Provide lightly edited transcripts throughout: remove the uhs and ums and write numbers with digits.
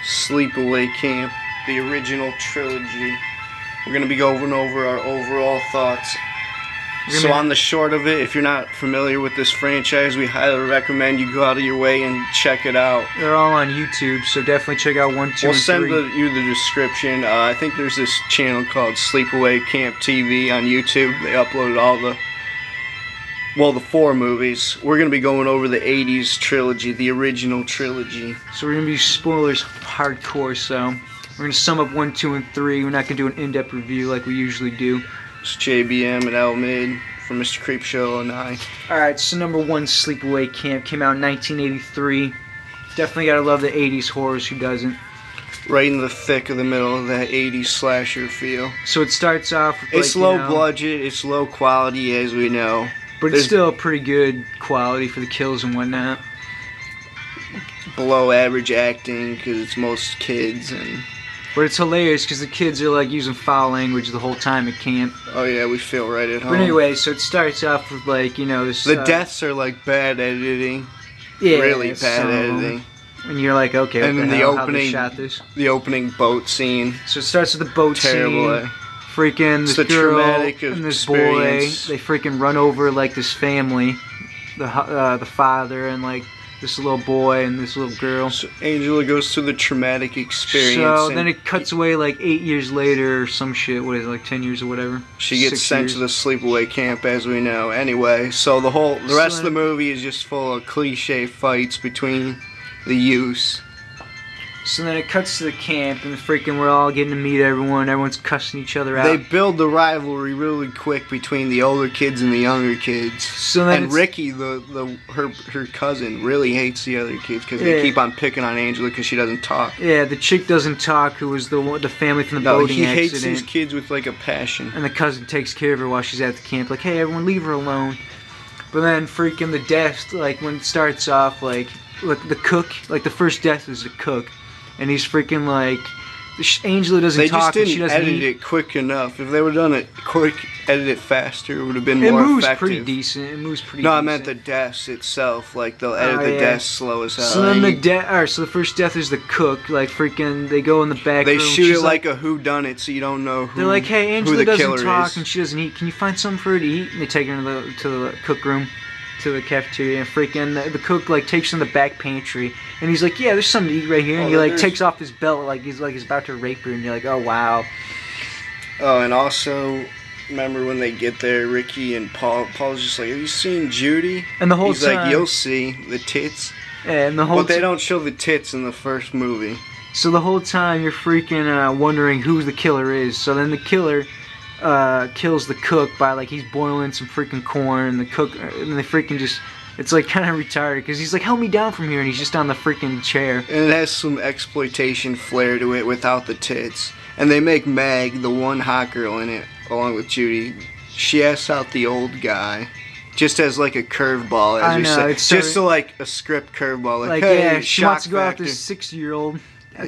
Sleepaway Camp, the original trilogy. We're going to be going over our overall thoughts. So on the short of it, if you're not familiar with this franchise, we highly recommend you go out of your way and check it out. They're all on YouTube, so definitely check out 1, 2, and 3. We'll send you the description. I think there's this channel called Sleepaway Camp TV on YouTube. They uploaded all the 4 movies. We're going to be going over the 80s trilogy, the original trilogy. So we're going to be spoilers hardcore, so we're going to sum up 1, 2, and 3. We're not going to do an in-depth review like we usually do. It's JBM and L-Mid from Mr. Creepshow and I. Alright, so number 1, Sleepaway Camp, came out in 1983. Definitely gotta love the 80s horrors, who doesn't? Right in the thick of the middle of that 80s slasher feel. So it starts off with it's low budget, it's low quality as we know. But it's still pretty good quality for the kills and whatnot. Below average acting because it's most kids and... But it's hilarious because the kids are like using foul language the whole time at camp. Oh yeah, we feel right at home. But anyway, so it starts off with like, you know, this... The deaths are like bad editing. Yeah, really bad editing. And you're like, okay, and then how they shot this? The opening boat scene. So it starts with the boat terrible, scene. Freaking this girl and this boy, they freaking run over like this family, the father and like this little boy and this little girl. So Angela goes through the traumatic experience. So then it cuts away like 8 years later or some shit. What is it, like 10 years or whatever? She gets sent to the sleepaway camp, as we know. Anyway, so the rest of the movie is just full of cliche fights between the youths. So then it cuts to the camp, and freaking we're all getting to meet everyone. Everyone's cussing each other out. They build the rivalry really quick between the older kids and the younger kids. So then Ricky, her cousin, really hates the other kids because they keep on picking on Angela because she doesn't talk. Yeah, the chick doesn't talk, who was the family from the boating accident. He hates these kids with like a passion. And the cousin takes care of her while she's at the camp. Like, hey, everyone, leave her alone. But then freaking the death, like when it starts off, like the cook, like the first death is the cook. And he's freaking like, Angela doesn't talk. They just didn't edit it quick enough. If they would have done it quick, edit it faster, it would have been more effective. It moves pretty decent. It moves pretty decent. No, I meant the deaths itself. Like, they'll edit the deaths slow as hell. So then so the first death is the cook. Like, freaking, they go in the back room. They shoot it like a whodunit, so you don't know who. They're like, hey, Angela doesn't talk is. and she doesn't eat. Can you find something for her to eat? And they take her to the cook room, to the cafeteria, and freaking the cook like takes her in the back pantry, and he's like, yeah, there's something to eat right here, and he like takes off his belt like he's about to rape her, and you're like, oh wow. Oh, and also remember when they get there, Ricky and Paul's just like, have you seen Judy? And the whole he's like, you'll see the tits. Yeah, and the whole but they don't show the tits in the first movie. So the whole time you're freaking wondering who the killer is. So then the killer kills the cook by like he's boiling some freaking corn, and the cook and they freaking just, it's like kind of retarded because he's like, help me down from here, and he's just on the freaking chair. And it has some exploitation flair to it without the tits. And they make Mag, the one hot girl in it, along with Judy, she asks out the old guy. Just as like a curveball, as you say. Just so like a script curveball. Like, hey, yeah, she wants to go out this 60-year-old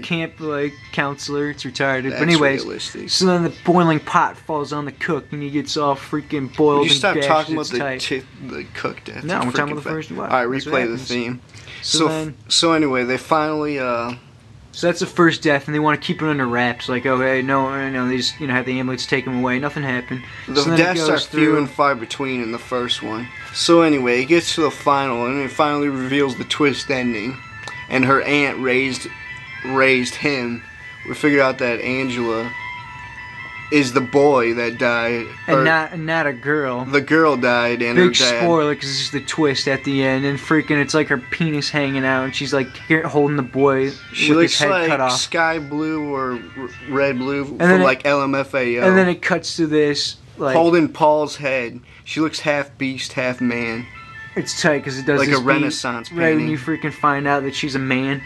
camp like counselor. It's retarded. But anyways, realistic. So then the boiling pot falls on the cook and he gets all freaking boiled. Would you stop talking about the cook death? No, we're talking about the first one. Alright, replay the theme. So anyway, they finally so that's the first death, and they want to keep it under wraps. Like, oh, hey, no, they just have the ambulance take him away. Nothing happened. The deaths are few and far between in the first one. So anyway, it gets to the final, and it finally reveals the twist ending. And her aunt raised him. We figure out that Angela is the boy that died, and not a girl. The girl died, and her dad. Big spoiler, because this is the twist at the end, and freaking, it's like her penis hanging out, and she's like holding the boy with his head cut off. Sky blue or red blue from like LMFAO. And then it cuts to this, like holding Paul's head. She looks half beast, half man. It's tight because it does like this a Renaissance painting. Right when you freaking find out that she's a man.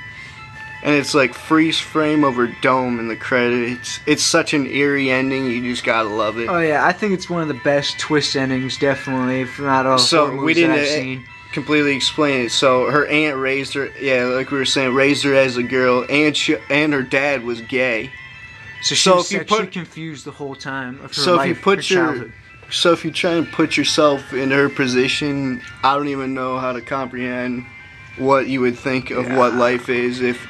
And it's like freeze frame over dome in the credits. It's such an eerie ending, you just gotta love it. Oh yeah, I think it's one of the best twist endings, definitely, from out of all the movies that I've seen. Completely explain it. So her aunt raised her, like we were saying, raised her as a girl, and her dad was gay. So she confused the whole time of her life, her childhood. So if you try and put yourself in her position, I don't even know how to comprehend what you would think of what life is if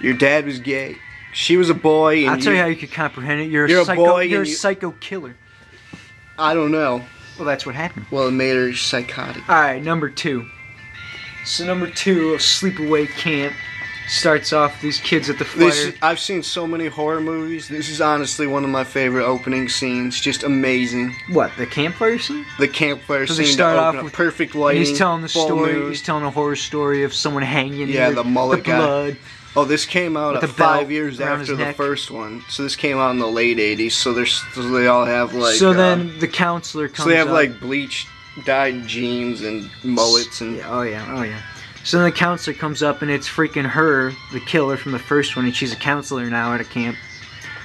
Your dad was gay. She was a boy. And I'll tell you how you could comprehend it. You're a a psycho. boy You're a and psycho killer. I don't know. Well, that's what happened. Well, it made her psychotic. All right, number 2. So number 2 of Sleepaway Camp starts off these kids at the fire. I've seen so many horror movies. This is honestly one of my favorite opening scenes. Just amazing. What, the campfire scene? The campfire So scene. they start to off open with up, perfect lighting. And he's telling the full story. moon. He's telling a horror story of someone hanging. Yeah, the mullet guy. blood. Oh, this came out With at the belt 5 years around after his the neck. first one. So this came out in the late 80s. So they all have like. So then the counselor comes. So they have up. like bleached, dyed jeans and mullets and. Yeah, oh yeah. So then the counselor comes up and it's freaking her, the killer from the first one, and she's a counselor now at a camp.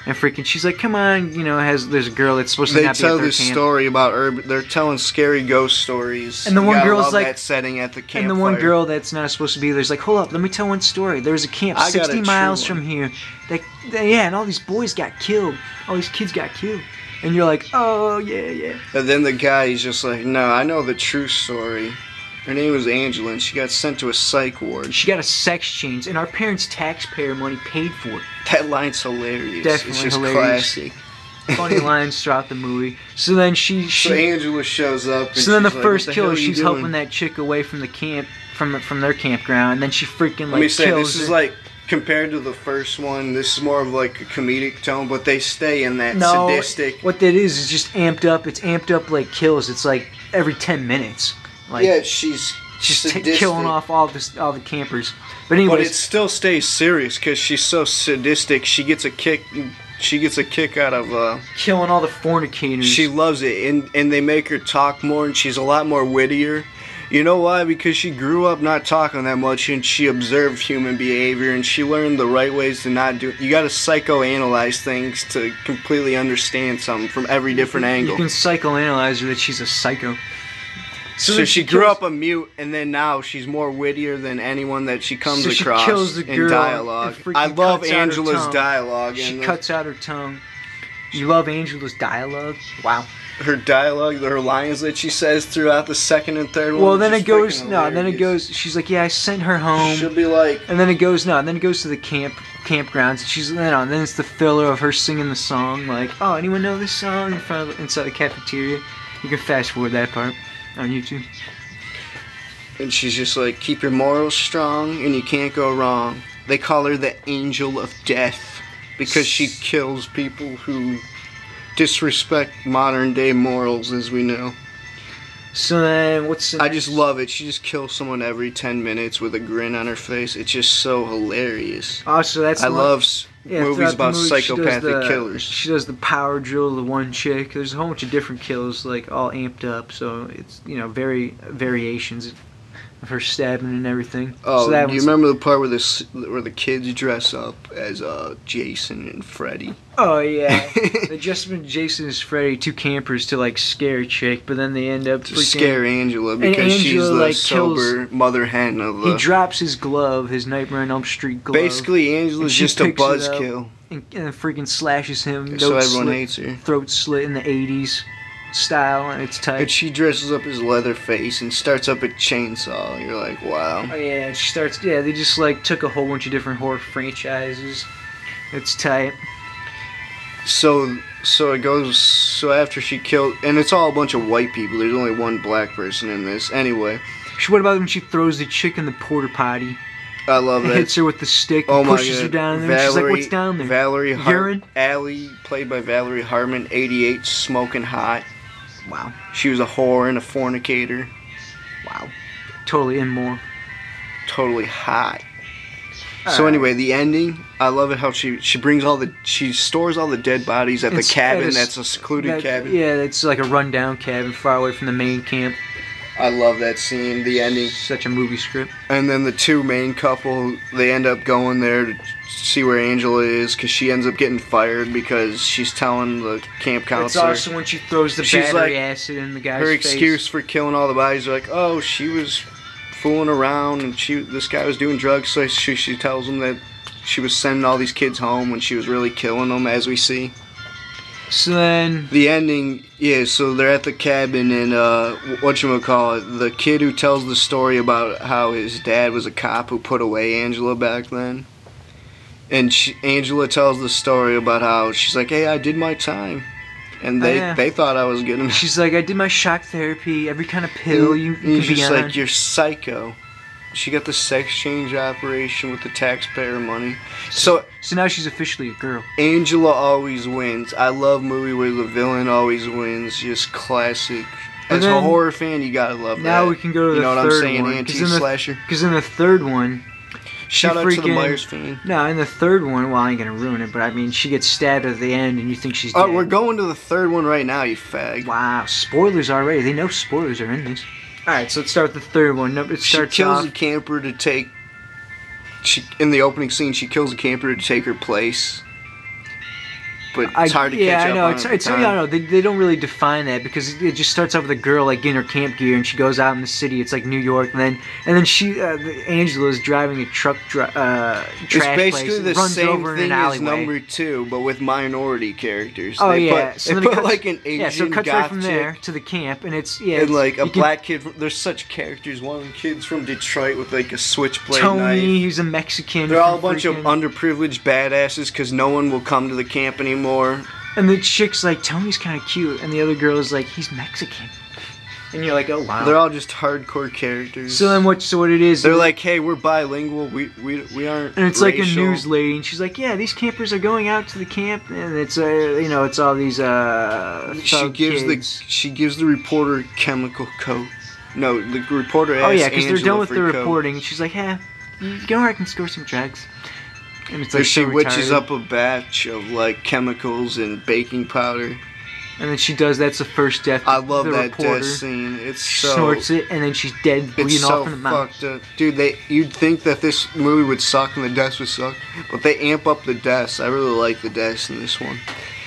And freaking, she's like, come on, there's a girl that's supposed to They not be tell at their this camp. story about they're telling scary ghost stories. And the You one gotta girl's love like- that setting at the campfire. And the one girl that's not supposed to be there's like, hold up, let me tell one story. There's a camp I got a 60 true miles one. from here. And all these boys got killed. All these kids got killed. And you're like, oh, yeah. And then the guy, he's just like, no, I know the true story. Her name was Angela, and she got sent to a psych ward. She got a sex change, and our parents' taxpayer money paid for it. That line's hilarious. Definitely it's just hilarious. classic. Funny lines throughout the movie. So then So Angela shows up. And So then the she's like, first "What the hell killer, are you she's doing?" helping that chick away from the camp, from their campground, and then she freaking Let me like say, kills this is her. like, compared to the first one, this is more of like a comedic tone, but they stay in that No, sadistic. what that is just amped up. It's amped up like kills. It's like every 10 minutes. Like Yeah, she's sadistic. killing off all the campers. But But anyways, it still stays serious because she's so sadistic. She gets a kick. She gets a kick out of. killing all the fornicators. She loves it, and they make her talk more, and she's a lot more wittier. You know why? Because she grew up not talking that much, and she observed human behavior, and she learned the right ways to not do it. You got to psychoanalyze things to completely understand something from every different angle. You can psychoanalyze her that she's a psycho. So then she grew kills- up a mute, and then now she's more wittier than anyone that she comes So she across kills the in girl dialogue. and freaking I love cuts out her Angela's tongue. dialogue. She and cuts out her tongue. You love Angela's dialogue? Wow. her dialogue, her lines that she says throughout the second and third one. Well, then is it goes freaking then it hilarious. goes. She's like, yeah, I sent her home. She'll be like, And then it goes and then it goes to the campgrounds. And she's then it's the filler of her singing the song. Like, oh, anyone know this song inside the cafeteria? You can fast forward that part on YouTube. and she's just like, keep your morals strong, and you can't go wrong. They call her the Angel of Death because she kills people who disrespect modern day morals, as we know. So then, what's the I just love it. She just kills someone every 10 minutes with a grin on her face. It's just so hilarious. Oh, so that's I the one- love yeah, movies throughout the about movie, she does psychopathic the- killers. She does the power drill to the one chick. There's a whole bunch of different kills, like all amped up. So it's variations of her stabbing and everything. Oh, so that do you one's- remember the part where the kids dress up as Jason and Freddy? Oh yeah, they just been Jason and Freddy, two campers to like scare a chick, but then they end up To freaking. scare Angela because she's Angela, the like, sober mother hen of the. He drops his glove, his Nightmare on Elm Street glove. Basically, and Angela's she just a picks it up buzzkill, and freaking slashes him. so throat everyone slit- hates her. Throat slit in the '80s style, and it's tight. And she dresses up as Leatherface and starts up a chainsaw. You're like, wow. Oh yeah, she starts. Yeah, they just like took a whole bunch of different horror franchises. It's tight. So it goes. So after she killed, and it's all a bunch of white people. There's only one black person in this. Anyway, What about when she throws the chick in the porta potty? I love And that. hits her with the stick. Oh And my pushes god. her down there. She's like, "What's down there?" Valerie Urine? Allie, played by Valerie Hartman, 88, smoking hot. Wow, She was a whore and a fornicator. wow, totally immoral. Totally hot. So Alright. anyway, the ending, I love it how she brings she stores all the dead bodies at the It's cabin. at a That's a secluded cabin. Yeah, it's like a rundown cabin far away from the main camp. I love that scene, the ending. Such a movie script. And then the two main couple, they end up going there to see where Angela is because she ends up getting fired because she's telling the camp It's counselor. also when she throws the She's battery like- acid in the guy's Her face. excuse for killing all the bodies, like, oh, she was fooling around and this guy was doing drugs, so she tells him that she was sending all these kids home when she was really killing them, as we see. So then, The ending, yeah, so they're at the cabin and, whatchamacallit, the kid who tells the story about how his dad was a cop who put away Angela back then, And Angela tells the story about how she's like, hey, I did my time. And they thought I was getting... She's like, I did my shock therapy, every kind of pill you can be just on. like, you're psycho. She got the sex change operation with the taxpayer money. So now she's officially a girl. Angela always wins. I love movie where the villain always wins. Just classic. As a horror fan, you gotta love that. Now we can go to the third one. You know what I'm saying? Anti-slasher. Because in the third one... Shout out to the Myers fan. No, in the third one, well, I ain't gonna ruin it, but I mean, she gets stabbed at the end, and you think she's dead. Oh, we're going to the third one right now, you fag. Wow, spoilers already. They know spoilers are in this. Alright, so let's start with the third one. She kills a camper to take... in the opening scene, she kills a camper to take her place. But it's hard to catch up on. I know. They don't really define that because it just starts off with a girl like getting her camp gear and she goes out in the city. It's like New York, and then she Angela is driving a trash it's basically place, the runs same over thing in an as number 2, but with minority characters. Oh they yeah, put like an Asian so it cuts goth right from there to the camp, and it's and like a black kid. There's such characters. One of the kids from Detroit with like a switchblade Tony, knife. He's a Mexican. They're all a bunch of underprivileged badasses because no one will come to the camp anymore. And the chick's like, Tony's kind of cute, and the other girl is like, he's Mexican. And you're like, oh wow. They're all just hardcore characters. So then what it is? They're like, hey, we're bilingual. We aren't. And it's racial. Like a news lady, and she's like, yeah, these campers are going out to the camp, and it's it's all these she gives the reporter a chemical coat. No, the reporter asks yeah, because they're done with the coat. reporting, and she's like, yeah, go where I can score some drugs. And it's like she witches up a batch of like chemicals and baking powder. And then she does. That's the first death. I love that reporter. death scene. It's so snorts it, and then she's dead, bleeding off in the mouth. It's so fucked up, dude. You'd think that this movie would suck and the deaths would suck, but they amp up the deaths. I really like the deaths in this one,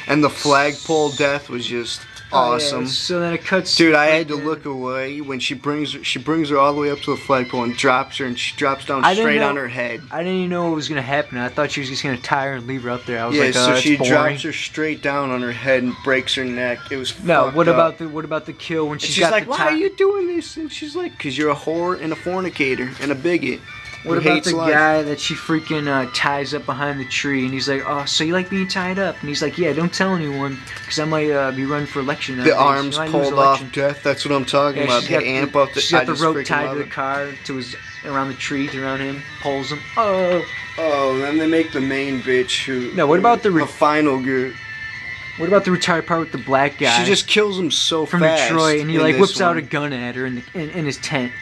and the flagpole death was just awesome. Yeah. So then it cuts. Dude, I had to look away when she brings her all the way up to the flagpole and drops her, and she drops down straight on her head. I didn't even know what was gonna happen. I thought she was just gonna tie her and leave her up there. I was like, so she boring. drops her straight down on her head and breaks her neck. It was what about the kill when she's got like, the why are you doing this? And she's like, because you're a whore and a fornicator and a bigot. What about the guy that she freaking ties up behind the tree, and he's like, oh, so you like being tied up? And he's like, yeah, don't tell anyone, because I might be running for election. The arms pulled off death, that's what I'm talking about. They amp up she's got the rope tied to the car, around the tree, around him, pulls him. Oh, and then they make the main bitch who... No, what about the final girl? What about the retired part with the black guy? She just kills him so from fast. From Detroit, and he like whips out a gun at her in his tent.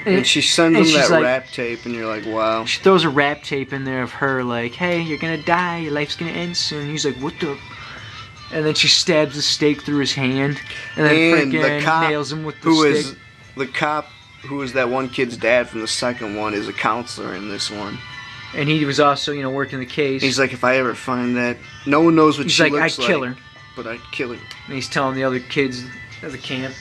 And she sends him that rap tape, and you're like, wow. She throws a rap tape in there of her, like, hey, you're gonna die, your life's gonna end soon. He's like, what the? And then she stabs the stake through his hand, and then freaking nails him with the stick. The cop who was that one kid's dad from the second one is a counselor in this one. And he was also, working the case. He's like, if I ever find that, no one knows what she looks like. I'd kill her. But I'd kill her. And he's telling the other kids at the camp.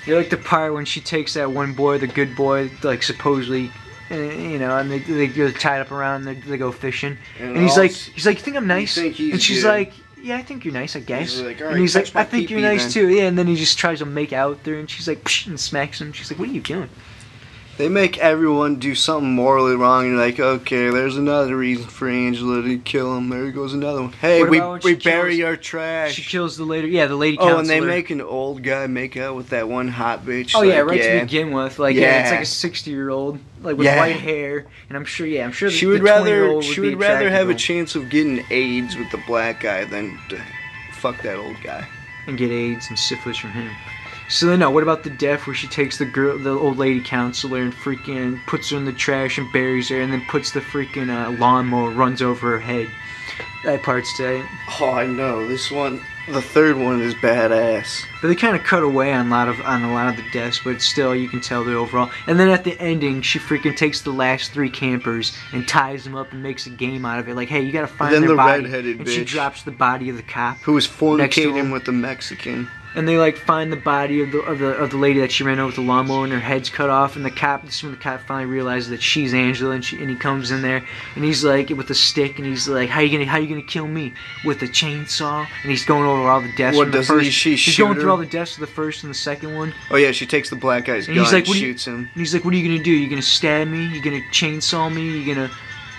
You like the part when she takes that one boy, the good boy, like supposedly, and they're tied up around, and they go fishing, and he's like, you think I'm nice? And she's like, yeah, I think you're nice, I guess. And he's like, I think you're nice too. Yeah, and then he just tries to make out with her, and she's like, psh, and smacks him. She's like, what are you doing? They make everyone do something morally wrong, and you're like, okay, there's another reason for Angela to kill him. There goes another one. Hey, we bury our trash. She kills the lady, the lady counselor. Oh, and they make an old guy make out with that one hot bitch. Oh, yeah, right to begin with. It's like a 60-year-old, like with white hair, and I'm sure she would rather have a chance of getting AIDS with the black guy than to fuck that old guy. And get AIDS and syphilis from him. So then, what about the death where she takes the old lady counselor, and freaking puts her in the trash and buries her, and then puts the freaking lawnmower, runs over her head? That part's tight. Oh, I know. This one, the third one, is badass. But they kind of cut away on a lot of the deaths, but still, you can tell the overall. And then at the ending, she freaking takes the last 3 campers and ties them up and makes a game out of it. Like, hey, you gotta find their body. Redheaded and bitch, she drops the body of the cop who was fornicating with the Mexican. And they find the body of the lady that she ran over with the lawnmower, and her head's cut off. And this is when the cop finally realizes that she's Angela, and he comes in there, and he's like with a stick, and he's like, how you gonna kill me with a chainsaw? And he's going over all the deaths from the first. He's going through all the deaths of the first and the second one. Oh yeah, she takes the black guy's gun and shoots him. And he's like, what are you gonna do? You gonna stab me? You gonna chainsaw me? You gonna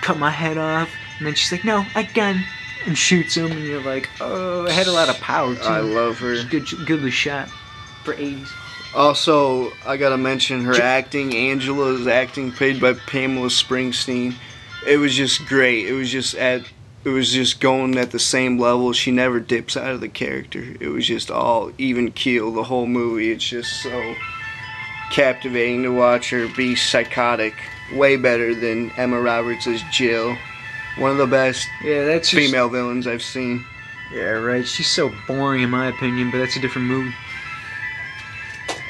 cut my head off. And then she's like, no, a gun. And shoots him, and you're like, oh, it had a lot of power, too. I love her. Goodly shot for 80s. Also, I gotta mention her acting. Angela's acting, played by Pamela Springsteen. It was just great. It was just going at the same level. She never dips out of the character. It was just all even keel the whole movie. It's just so captivating to watch her be psychotic. Way better than Emma Roberts as Jill. One of the best female villains I've seen. Yeah, right. She's so boring in my opinion, but that's a different movie.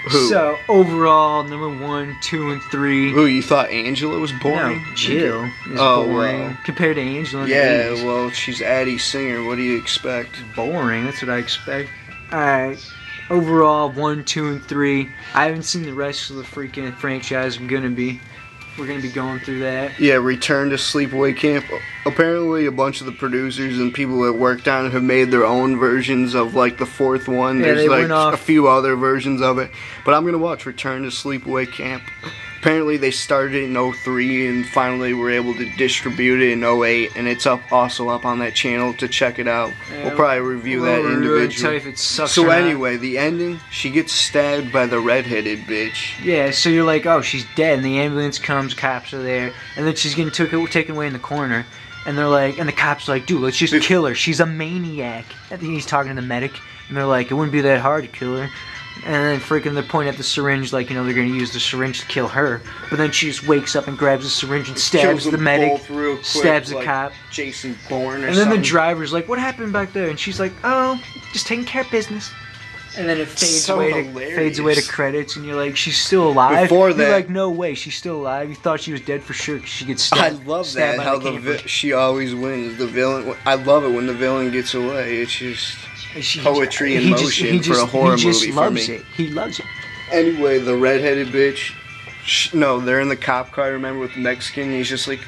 Who? So, overall, number 1, 2, and 3. Who, you thought Angela was boring? No, Jill is boring. Well. Compared to Angela in the Yeah, 80s. well, she's Addie Singer. What do you expect? Boring, that's what I expect. Alright, overall, 1, 2, and 3. I haven't seen the rest of the freaking franchise. We're gonna be going through that. Yeah, Return to Sleepaway Camp. Apparently, a bunch of the producers and people that worked on it have made their own versions of, like, the fourth one. Yeah, There's, like, a few other versions of it. But I'm going to watch Return to Sleepaway Camp. Apparently, they started in 03 and finally were able to distribute it in 08. And it's also up on that channel to check it out. Yeah, we'll probably review that individually. Tell you if it sucks So or not. anyway, the ending, she gets stabbed by the redheaded bitch. Yeah, so you're like, oh, she's dead, and the ambulance comes, cops are there, and then she's getting taken away in the corner, and they're like, and the cops are like, dude, let's just kill her. She's a maniac. I think he's talking to the medic, and they're like, it wouldn't be that hard to kill her. And then freaking they're pointing at the syringe like, they're going to use the syringe to kill her. But then she just wakes up and grabs the syringe and stabs the medic, stabs the cop. Jason Bourne or and then something. the driver's like, what happened back there? And she's like, oh, just taking care of business. And then it fades away to credits, and you're like, she's still alive. Before that, you're like, no way, she's still alive. You thought she was dead for sure because she gets stabbed. I love that how she always wins. The villain. I love it when the villain gets away. It's just poetry in motion for a horror movie for me. He loves it. Anyway, the redheaded bitch. No, they're in the cop car. Remember with the Mexican? And he's just like,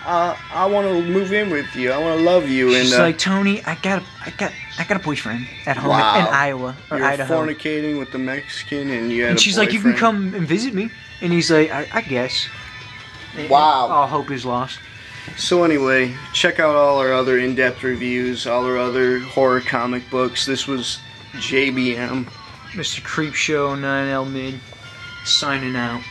I want to move in with you. I want to love you. She's and like, Tony, I got a boyfriend at home in Iowa or You're Idaho. Fornicating with the Mexican, and you had and a she's boyfriend. like, you can come and visit me. And he's like, I guess. Wow. All hope is lost. So anyway, check out all our other in-depth reviews, all our other horror comic books. This was JBM. Mr. Creepshow 9 L-Mid signing out.